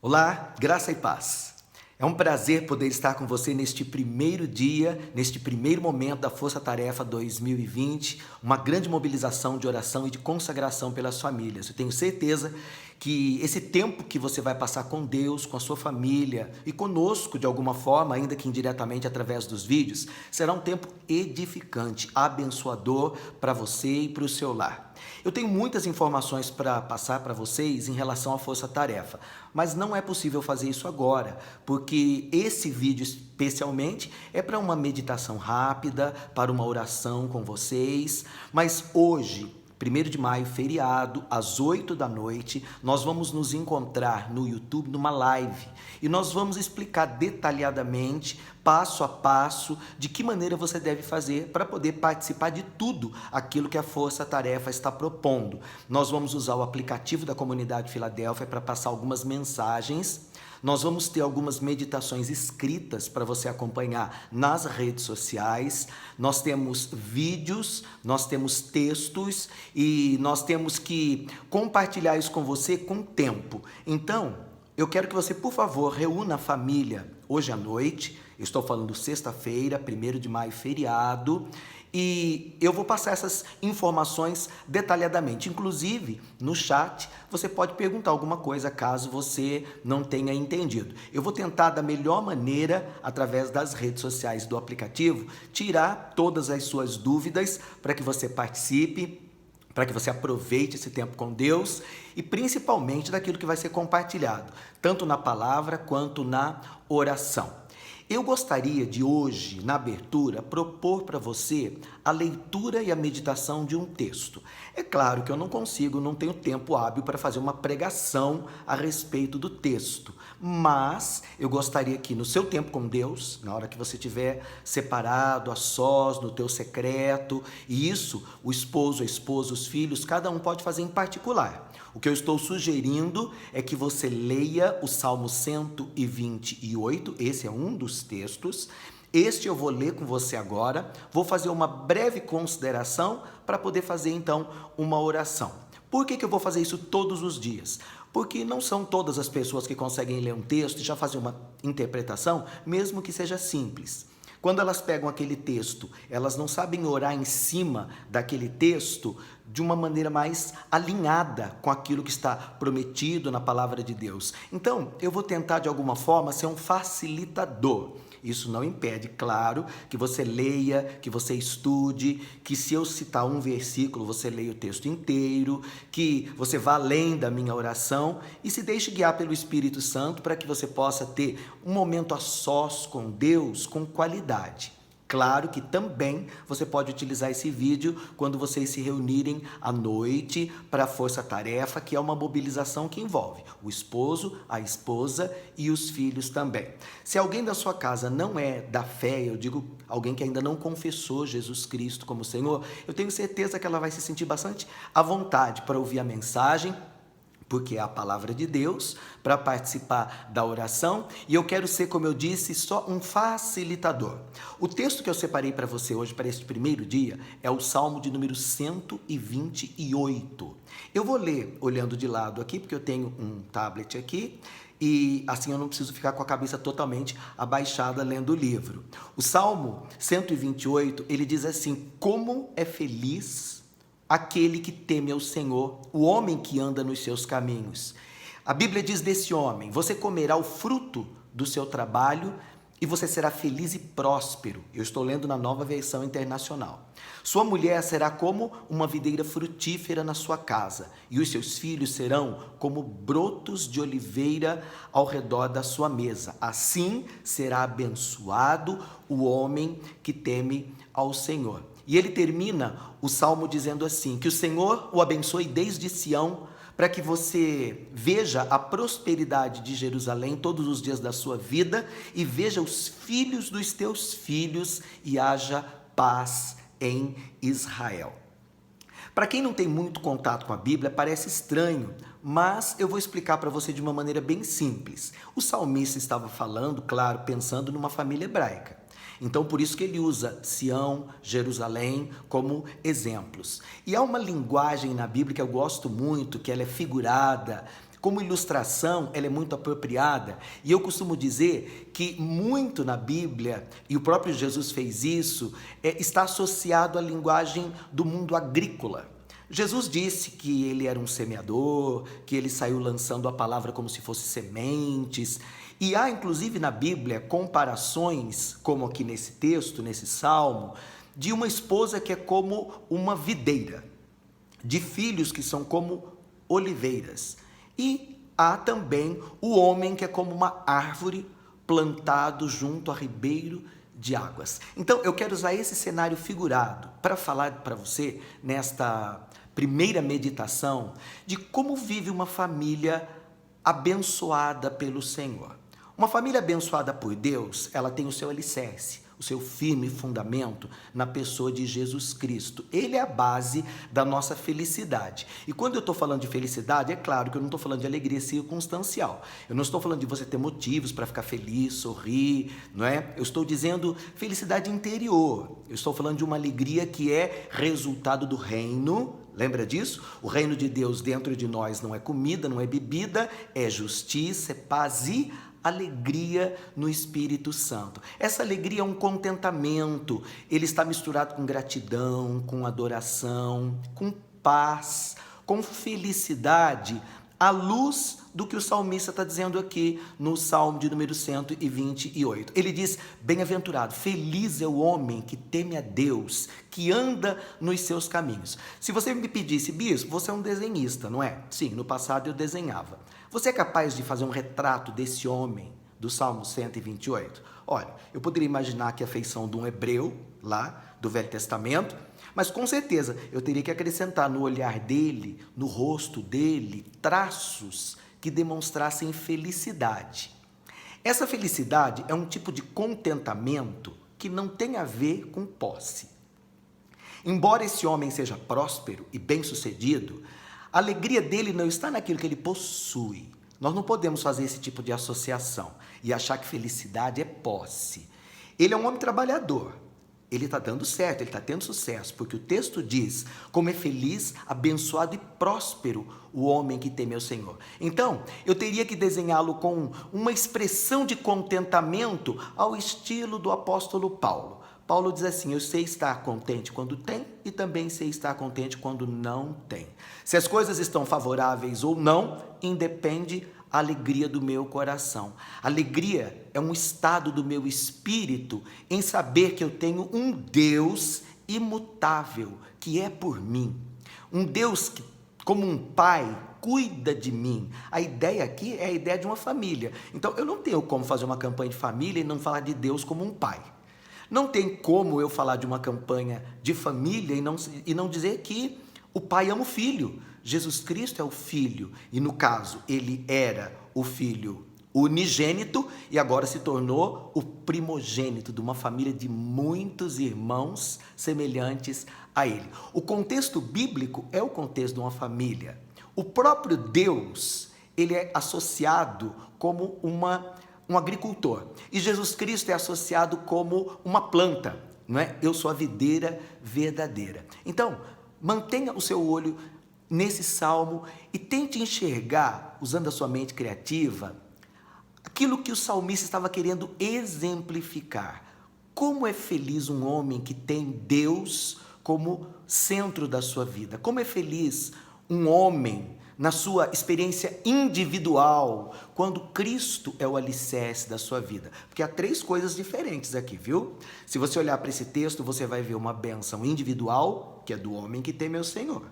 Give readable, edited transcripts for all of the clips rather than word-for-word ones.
Olá, graça e paz. É um prazer poder estar com você neste primeiro dia, neste primeiro momento da Força Tarefa 2020, uma grande mobilização de oração e de consagração pelas famílias. Eu tenho certeza que esse tempo que você vai passar com Deus, com a sua família e conosco de alguma forma, ainda que indiretamente através dos vídeos, será um tempo edificante, abençoador para você e para o seu lar. Eu tenho muitas informações para passar para vocês em relação à força-tarefa, mas não é possível fazer isso agora, porque esse vídeo especialmente é para uma meditação rápida, para uma oração com vocês, mas hoje, 1º de maio, feriado, às 8 da noite, nós vamos nos encontrar no YouTube numa live e nós vamos explicar detalhadamente, passo a passo, de que maneira você deve fazer para poder participar de tudo aquilo que a Força Tarefa está propondo. Nós vamos usar o aplicativo da Comunidade Filadélfia para passar algumas mensagens. Nós vamos ter algumas meditações escritas para você acompanhar nas redes sociais. Nós temos vídeos, nós temos textos e nós temos que compartilhar isso com você com tempo. Então, eu quero que você, por favor, reúna a família hoje à noite. Eu estou falando sexta-feira, 1º de maio, feriado. E eu vou passar essas informações detalhadamente. Inclusive, no chat, você pode perguntar alguma coisa caso você não tenha entendido. Eu vou tentar, da melhor maneira, através das redes sociais do aplicativo, tirar todas as suas dúvidas para que você participe, para que você aproveite esse tempo com Deus e principalmente daquilo que vai ser compartilhado, tanto na palavra quanto na oração. Eu gostaria de hoje, na abertura, propor para você a leitura e a meditação de um texto. É claro que eu não tenho tempo hábil para fazer uma pregação a respeito do texto, mas eu gostaria que no seu tempo com Deus, na hora que você estiver separado, a sós, no teu secreto, e isso o esposo, a esposa, os filhos, cada um pode fazer em particular. O que eu estou sugerindo é que você leia o Salmo 128, esse é um dos textos. Este eu vou ler com você agora, vou fazer uma breve consideração para poder fazer então uma oração. Por que eu vou fazer isso todos os dias? Porque não são todas as pessoas que conseguem ler um texto e já fazer uma interpretação, mesmo que seja simples. Quando elas pegam aquele texto, elas não sabem orar em cima daquele texto de uma maneira mais alinhada com aquilo que está prometido na palavra de Deus. Então, eu vou tentar de alguma forma ser um facilitador. Isso não impede, claro, que você leia, que você estude, que se eu citar um versículo, você leia o texto inteiro, que você vá além da minha oração e se deixe guiar pelo Espírito Santo para que você possa ter um momento a sós com Deus com qualidade. Claro que também você pode utilizar esse vídeo quando vocês se reunirem à noite para a força-tarefa, que é uma mobilização que envolve o esposo, a esposa e os filhos também. Se alguém da sua casa não é da fé, eu digo alguém que ainda não confessou Jesus Cristo como Senhor, eu tenho certeza que ela vai se sentir bastante à vontade para ouvir a mensagem, porque é a palavra de Deus, para participar da oração, e eu quero ser, como eu disse, só um facilitador. O texto que eu separei para você hoje, para este primeiro dia, é o Salmo de número 128. Eu vou ler olhando de lado aqui, porque eu tenho um tablet aqui, e assim eu não preciso ficar com a cabeça totalmente abaixada lendo o livro. O Salmo 128, ele diz assim: como é feliz aquele que teme ao Senhor, o homem que anda nos seus caminhos. A Bíblia diz desse homem: você comerá o fruto do seu trabalho e você será feliz e próspero. Eu estou lendo na Nova Versão Internacional. Sua mulher será como uma videira frutífera na sua casa, e os seus filhos serão como brotos de oliveira ao redor da sua mesa. Assim será abençoado o homem que teme ao Senhor. E ele termina o Salmo dizendo assim: que o Senhor o abençoe desde Sião, para que você veja a prosperidade de Jerusalém todos os dias da sua vida e veja os filhos dos teus filhos e haja paz em Israel. Para quem não tem muito contato com a Bíblia, parece estranho, mas eu vou explicar para você de uma maneira bem simples. O salmista estava falando, claro, pensando numa família hebraica. Então, por isso que ele usa Sião, Jerusalém como exemplos. E há uma linguagem na Bíblia que eu gosto muito, que ela é figurada, Como ilustração, ela é muito apropriada, e eu costumo dizer que muito na Bíblia, e o próprio Jesus fez isso, está associado à linguagem do mundo agrícola. Jesus disse que ele era um semeador, que ele saiu lançando a palavra como se fosse sementes, e há inclusive na Bíblia comparações, como aqui nesse texto, nesse salmo, de uma esposa que é como uma videira, de filhos que são como oliveiras. E há também o homem que é como uma árvore plantado junto a ribeiro de águas. Então, eu quero usar esse cenário figurado para falar para você, nesta primeira meditação, de como vive uma família abençoada pelo Senhor. Uma família abençoada por Deus, ela tem o seu alicerce, o seu firme fundamento na pessoa de Jesus Cristo. Ele é a base da nossa felicidade. E quando eu estou falando de felicidade, é claro que eu não estou falando de alegria circunstancial. Eu não estou falando de você ter motivos para ficar feliz, sorrir, não é? Eu estou dizendo felicidade interior. Eu estou falando de uma alegria que é resultado do reino. Lembra disso? O reino de Deus dentro de nós não é comida, não é bebida, é justiça, é paz e alegria no Espírito Santo. Essa alegria é um contentamento, ele está misturado com gratidão, com adoração, com paz, com felicidade, à luz do que o salmista está dizendo aqui no Salmo de número 128. Ele diz, bem-aventurado, feliz é o homem que teme a Deus, que anda nos seus caminhos. Se você me pedisse, bispo, você é um desenhista, não é? Sim, no passado eu desenhava. Você é capaz de fazer um retrato desse homem do Salmo 128? Olha, eu poderia imaginar que a feição de um hebreu, lá do Velho Testamento, mas com certeza eu teria que acrescentar no olhar dele, no rosto dele, traços que demonstrassem felicidade. Essa felicidade é um tipo de contentamento que não tem a ver com posse. Embora esse homem seja próspero e bem-sucedido, a alegria dele não está naquilo que ele possui. Nós não podemos fazer esse tipo de associação e achar que felicidade é posse. Ele é um homem trabalhador. Ele está dando certo, ele está tendo sucesso, porque o texto diz como é feliz, abençoado e próspero o homem que teme ao Senhor. Então, eu teria que desenhá-lo com uma expressão de contentamento ao estilo do apóstolo Paulo. Paulo diz assim, eu sei estar contente quando tem e também sei estar contente quando não tem. Se as coisas estão favoráveis ou não, independe a alegria do meu coração. Alegria é um estado do meu espírito em saber que eu tenho um Deus imutável, que é por mim. Um Deus que, como um pai, cuida de mim. A ideia aqui é a ideia de uma família. Então, eu não tenho como fazer uma campanha de família e não falar de Deus como um pai. Não tem como eu falar de uma campanha de família e não dizer que o pai ama o filho. Jesus Cristo é o filho e, no caso, ele era o filho unigênito e agora se tornou o primogênito de uma família de muitos irmãos semelhantes a ele. O contexto bíblico é o contexto de uma família. O próprio Deus, ele é associado como um agricultor. E Jesus Cristo é associado como uma planta, não é? Eu sou a videira verdadeira. Então, mantenha o seu olho nesse salmo e tente enxergar, usando a sua mente criativa, aquilo que o salmista estava querendo exemplificar. Como é feliz um homem que tem Deus como centro da sua vida. Como é feliz um homem na sua experiência individual, quando Cristo é o alicerce da sua vida. Porque há três coisas diferentes aqui, viu? Se você olhar para esse texto, você vai ver uma bênção individual, que é do homem que teme ao Senhor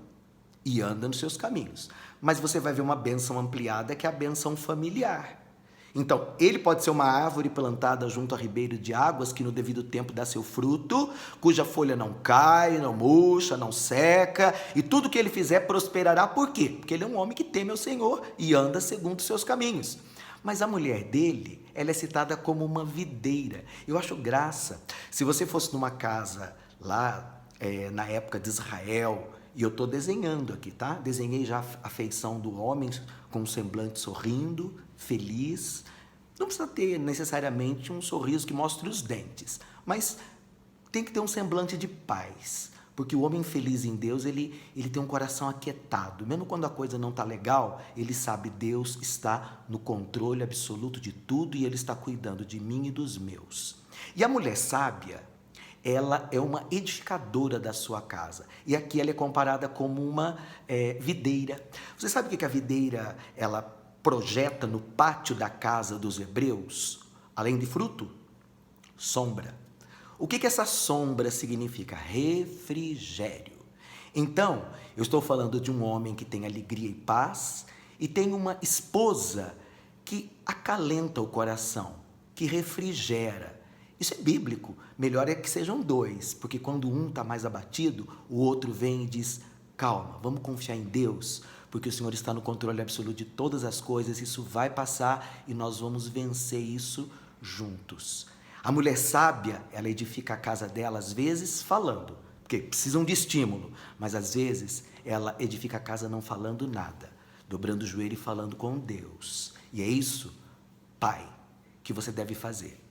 e anda nos seus caminhos. Mas você vai ver uma bênção ampliada, que é a bênção familiar. Então, ele pode ser uma árvore plantada junto a ribeiro de águas, que no devido tempo dá seu fruto, cuja folha não cai, não murcha, não seca, e tudo que ele fizer prosperará. Por quê? Porque ele é um homem que teme ao Senhor e anda segundo os seus caminhos. Mas a mulher dele, ela é citada como uma videira. Eu acho graça. Se você fosse numa casa lá, na época de Israel, e eu estou desenhando aqui, tá? Desenhei já a feição do homem com um semblante sorrindo, feliz. Não precisa ter necessariamente um sorriso que mostre os dentes, mas tem que ter um semblante de paz. Porque o homem feliz em Deus, ele tem um coração aquietado. Mesmo quando a coisa não está legal, ele sabe Deus está no controle absoluto de tudo e Ele está cuidando de mim e dos meus. E a mulher sábia, ela é uma edificadora da sua casa. E aqui ela é comparada como uma videira. Você sabe o que a videira ela projeta no pátio da casa dos hebreus? Além de fruto, sombra. O que essa sombra significa? Refrigério. Então, eu estou falando de um homem que tem alegria e paz e tem uma esposa que acalenta o coração, que refrigera. Isso é bíblico. Melhor é que sejam dois, porque quando um está mais abatido, o outro vem e diz, calma, vamos confiar em Deus, porque o Senhor está no controle absoluto de todas as coisas, isso vai passar e nós vamos vencer isso juntos. A mulher sábia, ela edifica a casa dela, às vezes falando, porque precisam de estímulo, mas às vezes ela edifica a casa não falando nada, dobrando o joelho e falando com Deus. E é isso, pai, que você deve fazer.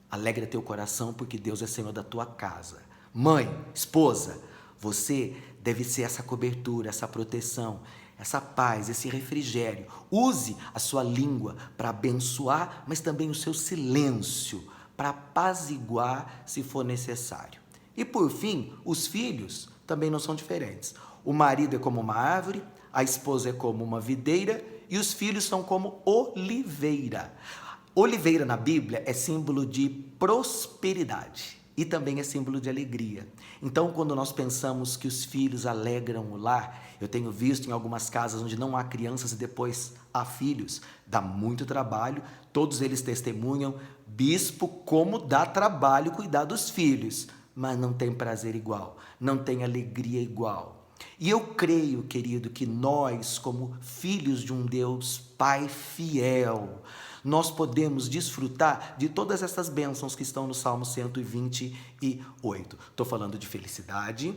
Alegra teu coração porque Deus é Senhor da tua casa. Mãe, esposa, você deve ser essa cobertura, essa proteção, essa paz, esse refrigério. Use a sua língua para abençoar, mas também o seu silêncio para apaziguar se for necessário. E por fim, os filhos também não são diferentes. O marido é como uma árvore, a esposa é como uma videira e os filhos são como oliveira. Oliveira na Bíblia é símbolo de prosperidade e também é símbolo de alegria. Então, quando nós pensamos que os filhos alegram o lar, eu tenho visto em algumas casas onde não há crianças e depois há filhos, dá muito trabalho, todos eles testemunham, bispo, como dá trabalho cuidar dos filhos, mas não tem prazer igual, não tem alegria igual. E eu creio, querido, que nós, como filhos de um Deus Pai fiel, nós podemos desfrutar de todas essas bênçãos que estão no Salmo 128. Estou falando de felicidade,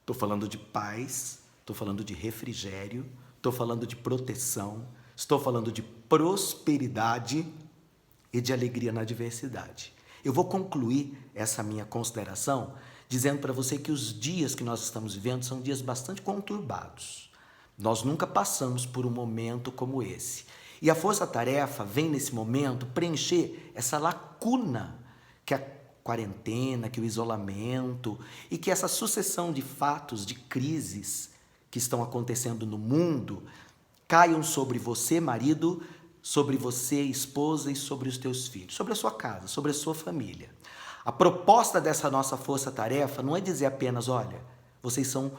estou falando de paz, estou falando de refrigério, estou falando de proteção, estou falando de prosperidade e de alegria na adversidade. Eu vou concluir essa minha consideração dizendo para você que os dias que nós estamos vivendo são dias bastante conturbados. Nós nunca passamos por um momento como esse. E a força-tarefa vem nesse momento preencher essa lacuna que a quarentena, que o isolamento e que essa sucessão de fatos, de crises que estão acontecendo no mundo caiam sobre você, marido, sobre você, esposa, e sobre os teus filhos, sobre a sua casa, sobre a sua família. A proposta dessa nossa força-tarefa não é dizer apenas, olha, vocês são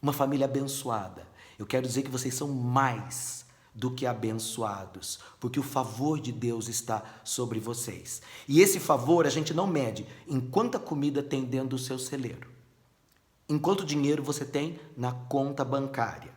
uma família abençoada. Eu quero dizer que vocês são mais do que abençoados, porque o favor de Deus está sobre vocês. E esse favor a gente não mede em quanta comida tem dentro do seu celeiro, em quanto dinheiro você tem na conta bancária,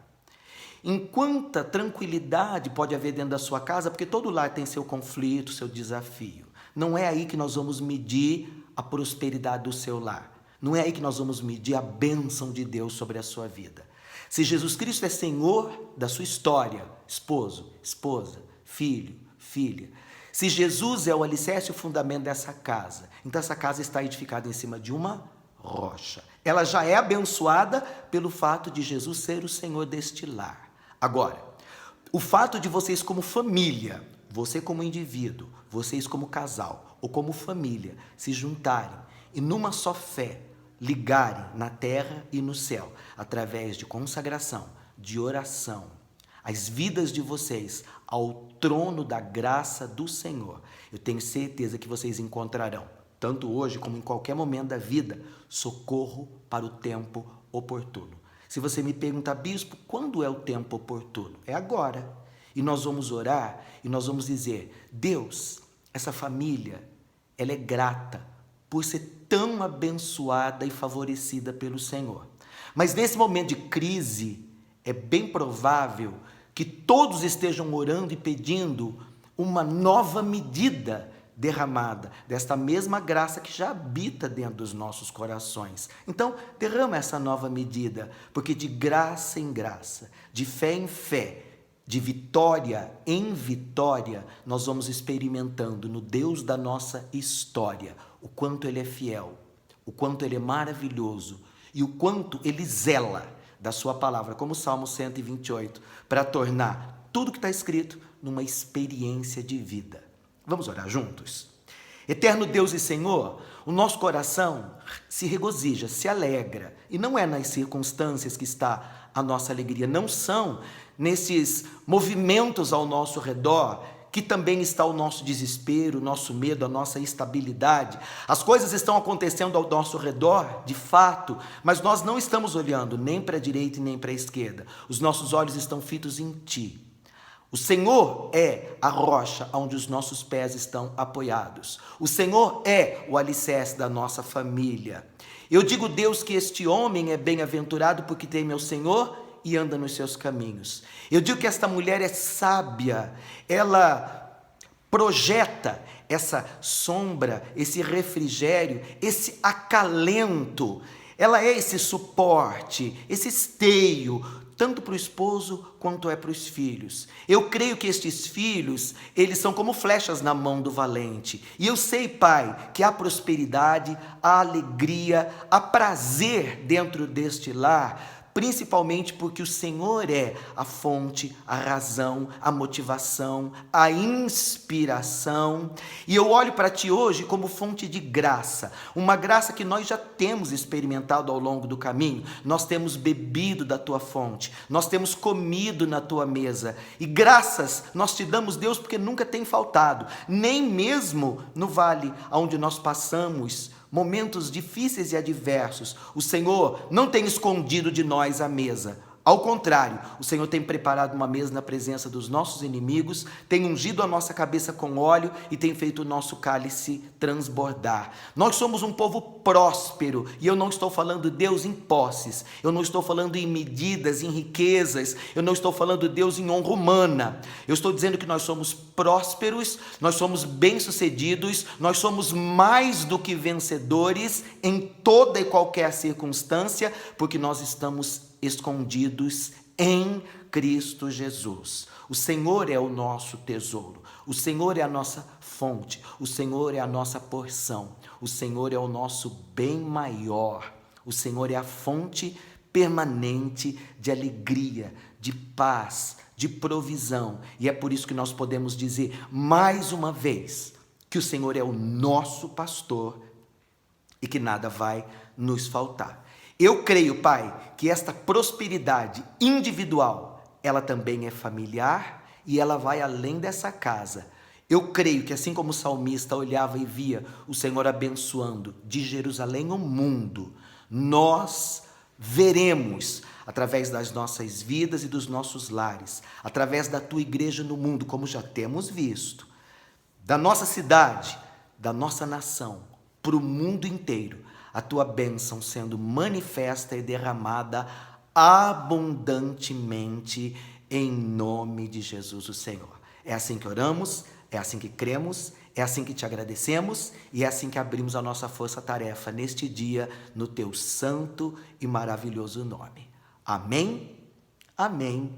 em quanta tranquilidade pode haver dentro da sua casa, porque todo lar tem seu conflito, seu desafio. Não é aí que nós vamos medir a prosperidade do seu lar. Não é aí que nós vamos medir a bênção de Deus sobre a sua vida. Se Jesus Cristo é Senhor da sua história, esposo, esposa, filho, filha, se Jesus é o alicerce e o fundamento dessa casa, então essa casa está edificada em cima de uma rocha. Ela já é abençoada pelo fato de Jesus ser o Senhor deste lar. Agora, o fato de vocês como família, você como indivíduo, vocês como casal ou como família se juntarem e numa só fé ligarem na terra e no céu, através de consagração, de oração, as vidas de vocês ao trono da graça do Senhor, eu tenho certeza que vocês encontrarão, tanto hoje como em qualquer momento da vida, socorro para o tempo oportuno. Se você me perguntar, bispo, quando é o tempo oportuno? É agora. E nós vamos orar e nós vamos dizer, Deus, essa família, ela é grata por ser tão abençoada e favorecida pelo Senhor. Mas nesse momento de crise, é bem provável que todos estejam orando e pedindo uma nova medida derramada desta mesma graça que já habita dentro dos nossos corações. Então, derrama essa nova medida, porque de graça em graça, de fé em fé, de vitória em vitória, nós vamos experimentando no Deus da nossa história o quanto Ele é fiel, o quanto Ele é maravilhoso e o quanto Ele zela da sua palavra, como o Salmo 128, para tornar tudo que está escrito numa experiência de vida. Vamos orar juntos? Eterno Deus e Senhor, o nosso coração se regozija, se alegra, e não é nas circunstâncias que está a nossa alegria, não são nesses movimentos ao nosso redor que também está o nosso desespero, o nosso medo, a nossa instabilidade. As coisas estão acontecendo ao nosso redor, de fato, mas nós não estamos olhando nem para a direita e nem para a esquerda. Os nossos olhos estão fitos em Ti. O Senhor é a rocha onde os nossos pés estão apoiados. O Senhor é o alicerce da nossa família. Eu digo, Deus, que este homem é bem-aventurado porque teme ao Senhor e anda nos seus caminhos. Eu digo que esta mulher é sábia, ela projeta essa sombra, esse refrigério, esse acalento. Ela é esse suporte, esse esteio, tanto para o esposo quanto é para os filhos. Eu creio que estes filhos, eles são como flechas na mão do valente. E eu sei, Pai, que há prosperidade, há alegria, há prazer dentro deste lar, principalmente porque o Senhor é a fonte, a razão, a motivação, a inspiração. E eu olho para Ti hoje como fonte de graça, uma graça que nós já temos experimentado ao longo do caminho. Nós temos bebido da Tua fonte, nós temos comido na Tua mesa. E graças nós Te damos, Deus, porque nunca tem faltado, nem mesmo no vale onde nós passamos momentos difíceis e adversos, o Senhor não tem escondido de nós a mesa. Ao contrário, o Senhor tem preparado uma mesa na presença dos nossos inimigos, tem ungido a nossa cabeça com óleo e tem feito o nosso cálice transbordar. Nós somos um povo próspero, e eu não estou falando, Deus, em posses, eu não estou falando em medidas, em riquezas, eu não estou falando, Deus, em honra humana. Eu estou dizendo que nós somos prósperos, nós somos bem-sucedidos, nós somos mais do que vencedores em toda e qualquer circunstância, porque nós estamos escondidos em Cristo Jesus. O Senhor é o nosso tesouro, o Senhor é a nossa fonte, o Senhor é a nossa porção, o Senhor é o nosso bem maior, o Senhor é a fonte permanente de alegria, de paz, de provisão. E é por isso que nós podemos dizer mais uma vez que o Senhor é o nosso pastor e que nada vai nos faltar. Eu creio, Pai, que esta prosperidade individual, ela também é familiar e ela vai além dessa casa. Eu creio que assim como o salmista olhava e via o Senhor abençoando de Jerusalém o mundo, nós veremos através das nossas vidas e dos nossos lares, através da Tua igreja no mundo, como já temos visto, da nossa cidade, da nossa nação, para o mundo inteiro, a Tua bênção sendo manifesta e derramada abundantemente em nome de Jesus o Senhor. É assim que oramos, é assim que cremos, é assim que Te agradecemos e é assim que abrimos a nossa força-tarefa neste dia no Teu santo e maravilhoso nome. Amém, amém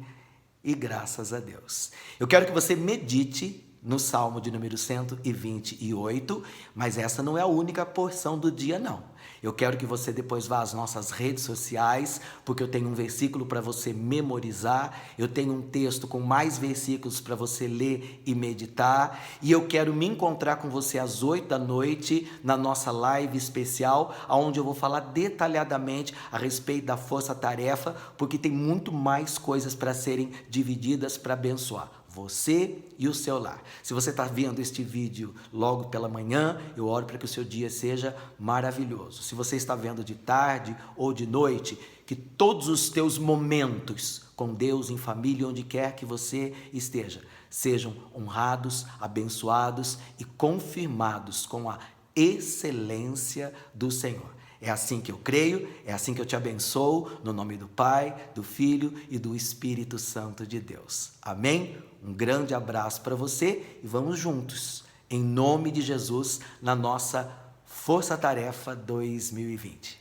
e graças a Deus. Eu quero que você medite no Salmo de número 128, mas essa não é a única porção do dia, não. Eu quero que você depois vá às nossas redes sociais, porque eu tenho um versículo para você memorizar, eu tenho um texto com mais versículos para você ler e meditar, e eu quero me encontrar com você às 8 da noite, na nossa live especial, onde eu vou falar detalhadamente a respeito da força-tarefa, porque tem muito mais coisas para serem divididas para abençoar você e o seu lar. Se você está vendo este vídeo logo pela manhã, eu oro para que o seu dia seja maravilhoso. Se você está vendo de tarde ou de noite, que todos os teus momentos com Deus, em família, onde quer que você esteja, sejam honrados, abençoados e confirmados com a excelência do Senhor. É assim que eu creio, é assim que eu te abençoo, no nome do Pai, do Filho e do Espírito Santo de Deus. Amém? Um grande abraço para você e vamos juntos, em nome de Jesus, na nossa Força Tarefa 2020.